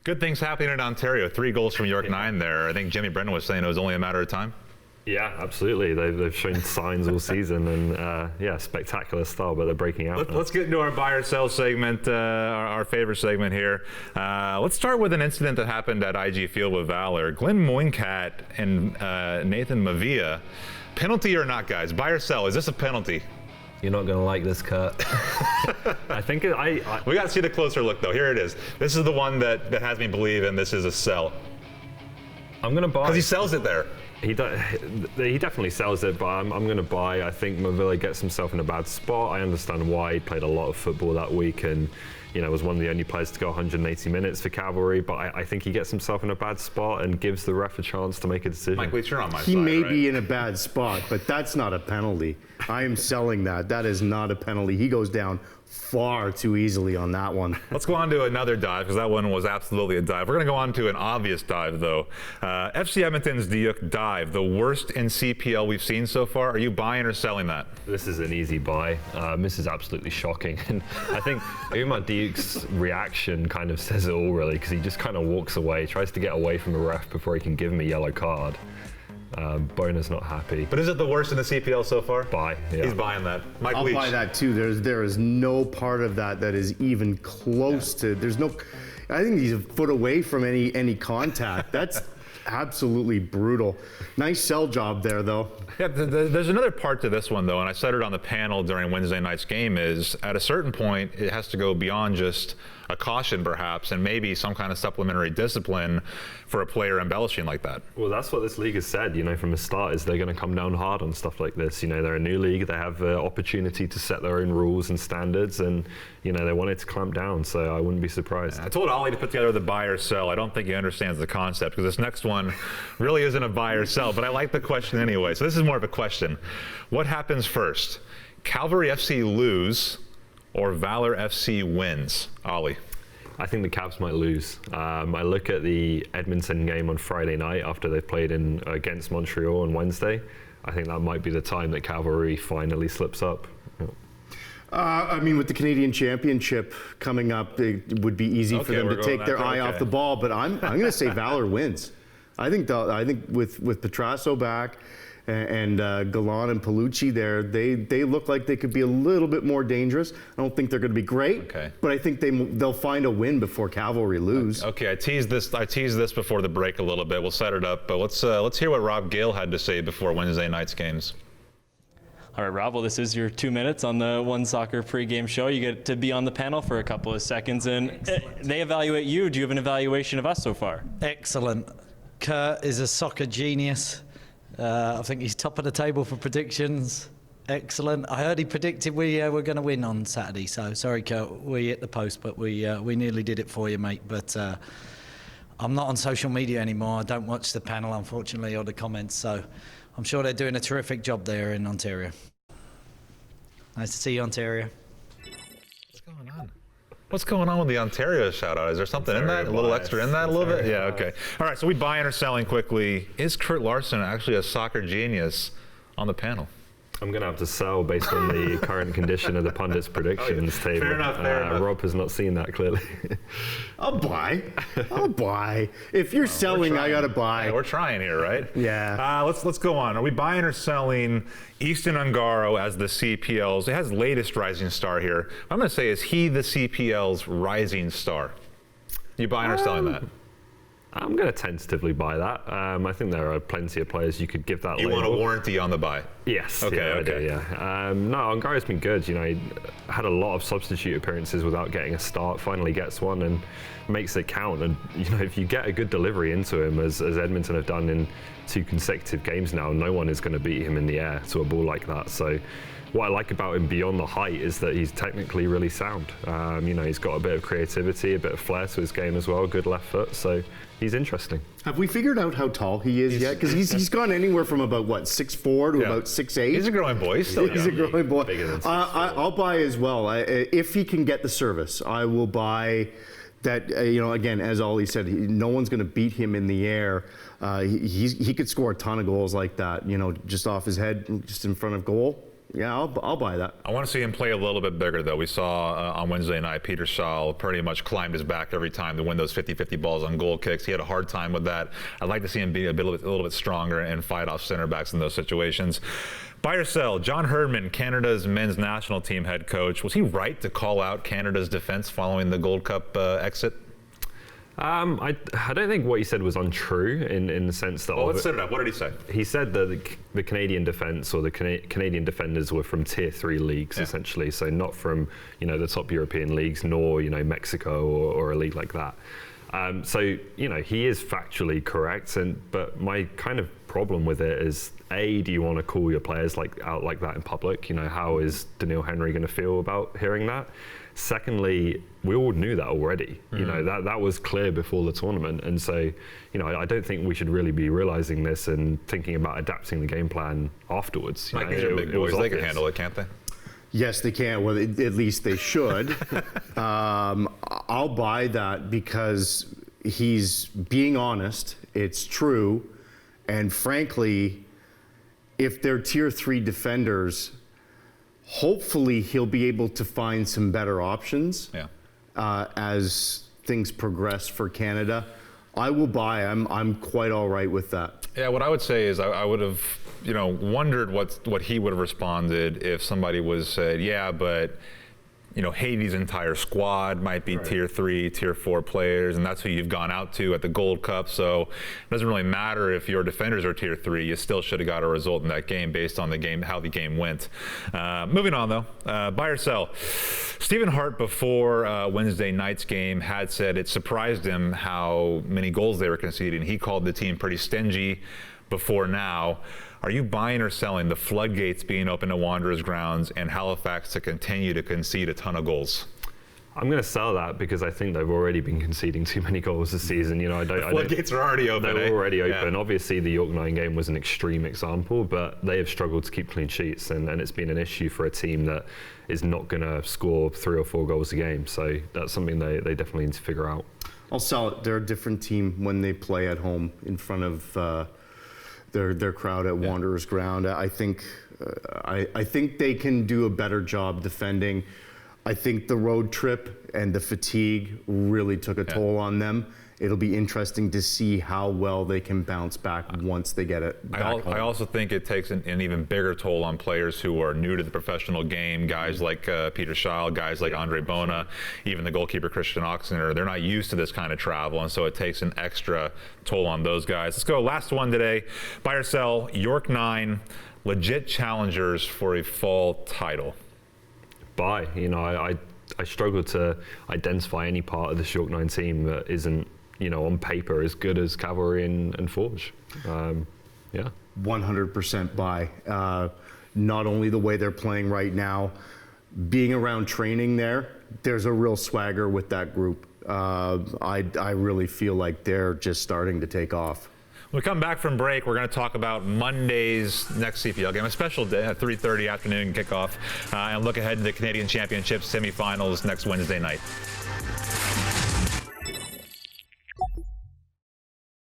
Good things happening in Ontario. 3 goals from York9 there. I think Jimmy Brennan was saying it was only a matter of time. Yeah, absolutely. They've shown signs all season, and yeah, spectacular style, but they're breaking out. Let's get into our buy or sell segment, our favorite segment here. Let's start with an incident that happened at IG Field with Valour. Glenn Muenkat and Nathan Mavila. Penalty or not, guys? Buy or sell? Is this a penalty? You're not going to like this, Kurt. I think we got to see the closer look, though. Here it is. This is the one that has me believe, and this is a sell. I'm going to buy. Because he sells it there. He definitely sells it, but I'm going to buy. I think Mavila gets himself in a bad spot. I understand why. He played a lot of football that week and was one of the only players to go 180 minutes for Cavalry, but I think he gets himself in a bad spot and gives the ref a chance to make a decision. Mike, you're on my side, He may right? be in a bad spot, but that's not a penalty. I am selling that. That is not a penalty. He goes down far too easily on that one. Let's go on to another dive, because that one was absolutely a dive. We're going to go on to an obvious dive, though. FC Edmonton's Diouck dive, the worst in CPL we've seen so far. Are you buying or selling that? This is an easy buy. This is absolutely shocking. And I think Oumar Diouck's reaction kind of says it all, really, because he just kind of walks away, tries to get away from the ref before he can give him a yellow card. Bona's not happy. But is it the worst in the CPL so far? Buy. Yeah. He's buying that. Mike I'll Leach. buy that too. There is no part of that is even close to. There's no. I think he's a foot away from any contact. That's absolutely brutal. Nice sell job there, though. Yeah, there's another part to this one, though, and I said it on the panel during Wednesday night's game, is at a certain point, it has to go beyond just a caution, perhaps, and maybe some kind of supplementary discipline for a player embellishing like that. Well, that's what this league has said, from the start, is they're going to come down hard on stuff like this. They're a new league, they have the opportunity to set their own rules and standards, and, they wanted to clamp down, so I wouldn't be surprised. I told Ollie to put together the buy or sell. I don't think he understands the concept, because this next one really isn't a buy or sell, but I like the question anyway. So this is more of a question. What happens first? Cavalry FC lose or Valour FC wins? Ollie. I think the Cavs might lose. I look at the Edmonton game on Friday night after they played against Montreal on Wednesday. I think that might be the time that Cavalry finally slips up. With the Canadian Championship coming up, it would be easy for them to take their eye off the ball. But I'm going to say Valour wins. I think with Petrasso back and Galan and Palucci there, they look like they could be a little bit more dangerous. I don't think they're going to be great, but I think they'll find a win before Cavalry lose. Okay, I teased this before the break a little bit. We'll set it up, but let's hear what Rob Gale had to say before Wednesday night's games. All right, Rob, well, this is your 2 minutes on the One Soccer pregame show. You get to be on the panel for a couple of seconds, and they evaluate you. Do you have an evaluation of us so far? Excellent. Kurt is a soccer genius. I think he's top of the table for predictions. Excellent. I heard he predicted we were going to win on Saturday, so sorry, Kurt, we hit the post, but we nearly did it for you, mate. But I'm not on social media anymore. I don't watch the panel, unfortunately, or the comments, so I'm sure they're doing a terrific job there in Ontario. Nice to see you, Ontario. What's going on? What's going on with the Ontario shout-out? Is there something in that? A little extra in that a little bit? Yeah, okay. All right, so we buying or selling quickly. Is Kurt Larson actually a soccer genius on the panel? I'm going to have to sell based on the current condition of the pundits' predictions table. Fair enough, fair enough. Rob has not seen that clearly. I'll buy. If you're selling, I got to buy. Yeah, we're trying here, right? Yeah. Let's go on. Are we buying or selling Eason Ongaro as the CPL's? It has latest rising star here. I'm going to say, is he the CPL's rising star? You buying or selling that? I'm going to tentatively buy that. I think there are plenty of players you could give that label. You want a warranty on the buy? Yes. Okay, yeah, okay. I do, yeah. No, Ongaro's been good. He had a lot of substitute appearances without getting a start, finally gets one and makes it count. And, if you get a good delivery into him, as Edmonton have done in 2 consecutive games now, no one is going to beat him in the air to a ball like that. So what I like about him beyond the height is that he's technically really sound. He's got a bit of creativity, a bit of flair to his game as well, good left foot. So he's interesting. Have we figured out how tall he is yet? Because he's gone anywhere from about, 6'4" to about 6'8". He's a growing boy. He's a growing boy. Bigger than 6'4". I'll buy as well. If he can get the service, I will buy that. Again, as Ollie said, no one's going to beat him in the air. He could score a ton of goals like that, just off his head, just in front of goal. yeah, I'll buy that. I want to see him play a little bit bigger, though. We saw on Wednesday night, Peter Schall pretty much climbed his back every time to win those 50-50 balls on goal kicks. He had a hard time with that. I'd like to see him be a little bit stronger and fight off center backs in those situations. Buy or sell, John Herdman, Canada's men's national team head coach. Was he right to call out Canada's defense following the Gold Cup exit? I don't think what he said was untrue in the sense that. Well, let's set it up. What did he say? He said that the Canadian defence or the Canadian defenders were from Tier 3 leagues, essentially, so not from the top European leagues, nor Mexico or a league like that. So he is factually correct, but my kind of problem with it is, A, do you want to call your players out like that in public? How is Daniil Henry going to feel about hearing that? Secondly, we all knew that already. That was clear before the tournament, and so I don't think we should really be realizing this and thinking about adapting the game plan afterwards. Mike, these are big boys. They can handle it, can't they? Yes, they can. Well, at least they should. I'll buy that because he's being honest. It's true, and frankly, if they're Tier 3 defenders, hopefully he'll be able to find some better options as things progress for Canada. I will buy. I'm quite all right with that. Yeah, what I would say is I would have wondered what he would have responded if somebody was said, yeah, but Haiti's entire squad might be Tier 3, Tier 4 players, and that's who you've gone out to at the Gold Cup. So it doesn't really matter if your defenders are Tier 3. You still should have got a result in that game based on the game, how the game went. Moving on, though, buy or sell. Stephen Hart, before Wednesday night's game, had said it surprised him how many goals they were conceding. He called the team pretty stingy before now. Are you buying or selling the floodgates being open to Wanderers grounds and Halifax to continue to concede a ton of goals? I'm going to sell that because I think they've already been conceding too many goals this season. The floodgates are already open. They're already open. Yeah. Obviously, the York9 game was an extreme example, but they have struggled to keep clean sheets, and it's been an issue for a team that is not going to score 3 or 4 goals a game. So that's something they definitely need to figure out. I'll sell it. They're a different team when they play at home in front of their crowd at Wanderers ground. I think they can do a better job defending. I think the road trip and the fatigue really took a toll on them. It'll be interesting to see how well they can bounce back once they get it back home. I also think it takes an even bigger toll on players who are new to the professional game, guys like Peter Schall, guys like Andre Bona, even the goalkeeper Christian Oxener. They're not used to this kind of travel, and so it takes an extra toll on those guys. Let's go. Last one today. Buy or sell, York9, legit challengers for a fall title. Buy. I struggle to identify any part of this York9 team that isn't on paper as good as Cavalry and Forge. 100% buy. Not only the way they're playing right now, being around training there's a real swagger with that group. I really feel like they're just starting to take off. When we come back from break, we're going to talk about Monday's next CPL game, a special day at 3:30 afternoon kickoff, and look ahead to the Canadian Championship semifinals next Wednesday night.